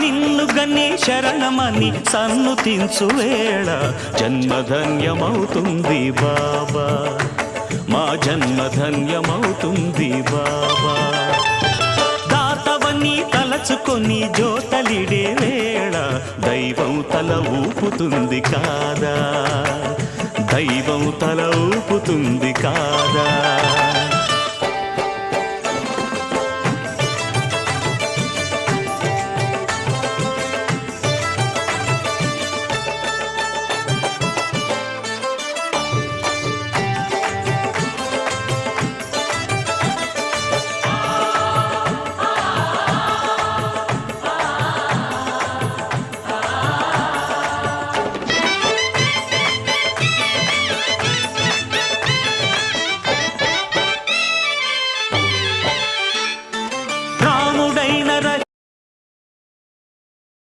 నిన్ను గన్ని శరణమని సన్నుతించు వేళ జన్మధన్యమవుతుంది బాబా, మా జన్మధన్యమవుతుంది బాబా. దాతవని తలచుకొని జోతలిడే వేళ దైవం తల ఊపుతుంది కాదా, దైవం తల ఊపుతుంది కాదా.